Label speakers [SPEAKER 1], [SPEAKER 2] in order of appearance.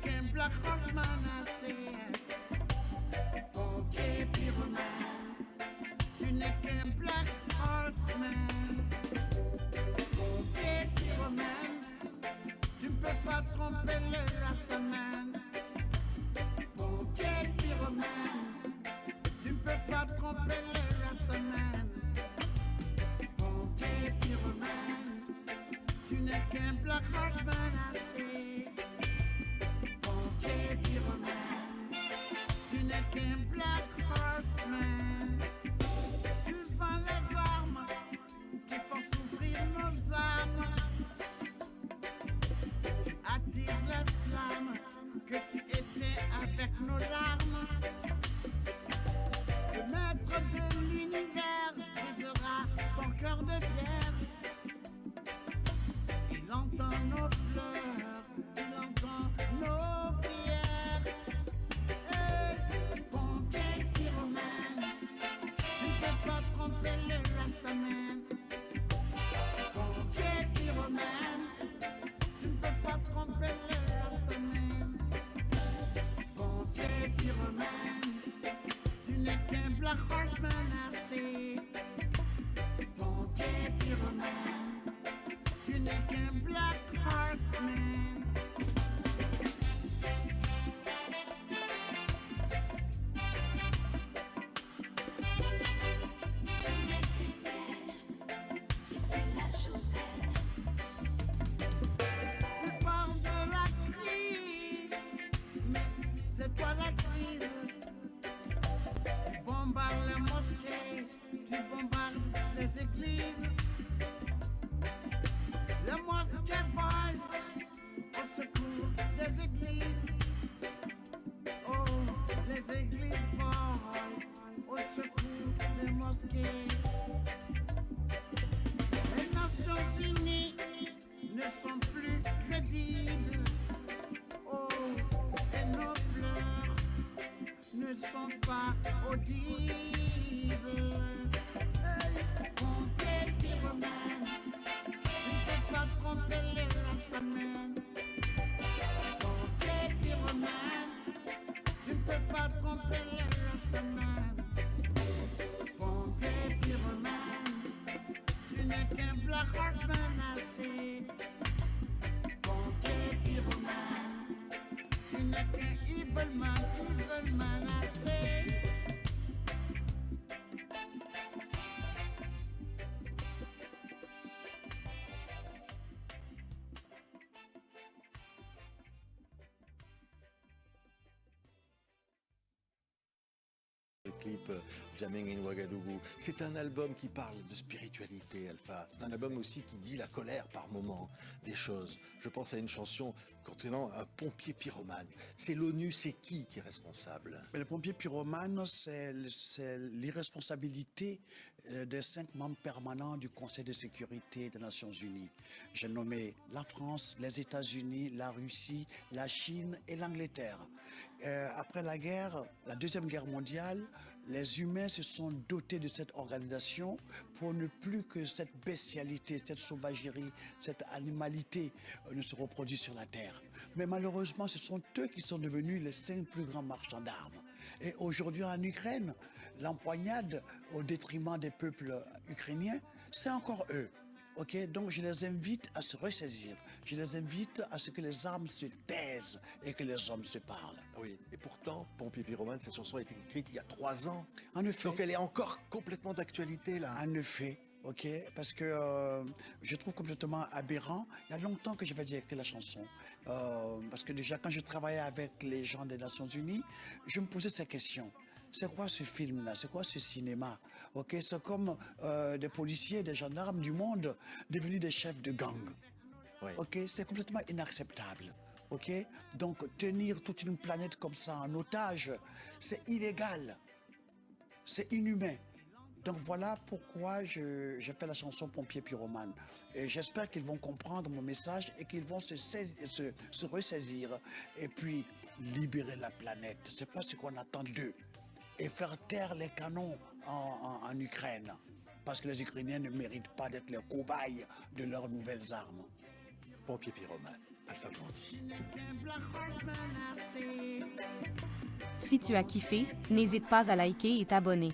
[SPEAKER 1] qu'un Black Hawk menacé. Pompier pyromane, tu n'es qu'un Black Hawk man. Pompier pyromane, tu ne peux pas tromper le Rastaman. Pompier pyromane, tu ne peux pas tromper le Rastaman. Pompier pyromane, tu n'es qu'un Black Hawk menacé. Pompier pyromane, tu n'es qu'un Black Hawk man. Tu vends les armes qui font souffrir nos âmes. Tu attises les flammes que tu étais avec nos larmes. Le maître de l'univers brisera ton cœur de pierre. Il entend nos pleurs, il entend nos prières. Hey, pompier pyromane, tu ne peux pas tromper le Rastaman. Pompier pyromane, tu ne peux pas tromper le Rastaman. Pompier pyromane, tu n'es qu'un Black Hawk menacé. Pompier pyromane, tu n'es qu'un Black Hawk man. Tu parles de la crise, mais c'est toi la crise. Tu bombardes les mosquées, tu bombardes les églises. Les mosquées volent au secours des églises. Oh, les églises volent au secours des mosquées. Les Nations Unies ne sont plus crédibles. Oh, et nos pleurs ne sont pas audibles. Hey, pompier pyromane, tu ne peux pas tromper les Rastaman. Pompier pyromane, tu ne peux pas tromper les Rastaman. Pompier pyromane, tu n'es qu'un Black Hawk menacé. Pompier pyromane, tu n'es qu'un evil man menacé.
[SPEAKER 2] Le clip Jamming in Ouagadougou, c'est un album qui parle de spiritualité, Alpha. C'est un album aussi qui dit la colère par moments des choses. Je pense à une chanson contenant un pompier pyromane. C'est l'ONU, c'est qui est responsable?
[SPEAKER 3] Mais le pompier pyromane, c'est l'irresponsabilité des 5 membres permanents du Conseil de sécurité des Nations Unies. J'ai nommé la France, les États-Unis, la Russie, la Chine et l'Angleterre. Après la guerre, la Deuxième Guerre mondiale, les humains se sont dotés de cette organisation pour ne plus que cette bestialité, cette sauvagerie, cette animalité ne se reproduise sur la terre. Mais malheureusement, ce sont eux qui sont devenus les 5 plus grands marchands d'armes. Et aujourd'hui en Ukraine, l'empoignade au détriment des peuples ukrainiens, c'est encore eux. Ok, donc je les invite à se ressaisir. Je les invite à ce que les armes se taisent et que les hommes se parlent.
[SPEAKER 2] Oui, et pourtant, Pompier Pyromane, cette chanson a été écrite il y a 3 ans.
[SPEAKER 3] En effet.
[SPEAKER 2] Donc elle est encore complètement d'actualité, là.
[SPEAKER 3] En effet. Ok, parce que je trouve complètement aberrant. Il y a longtemps que j'avais déjà écrit la chanson. Parce que déjà, quand je travaillais avec les gens des Nations Unies, je me posais ces questions. C'est quoi ce film-là? C'est quoi ce cinéma? Ok, c'est comme des policiers, des gendarmes du monde devenus des chefs de gang.
[SPEAKER 2] Oui.
[SPEAKER 3] Ok, c'est complètement inacceptable. Ok, donc tenir toute une planète comme ça en otage, c'est illégal. C'est inhumain. Donc voilà pourquoi j'ai fait la chanson Pompier Pyromane. Et j'espère qu'ils vont comprendre mon message et qu'ils vont se ressaisir et puis libérer la planète. C'est pas ce qu'on attend d'eux. Et faire taire les canons en Ukraine. Parce que les Ukrainiens ne méritent pas d'être les cobayes de leurs nouvelles armes.
[SPEAKER 2] Pompier Pyromane. Alpha grandit.
[SPEAKER 4] Si tu as kiffé, n'hésite pas à liker et t'abonner.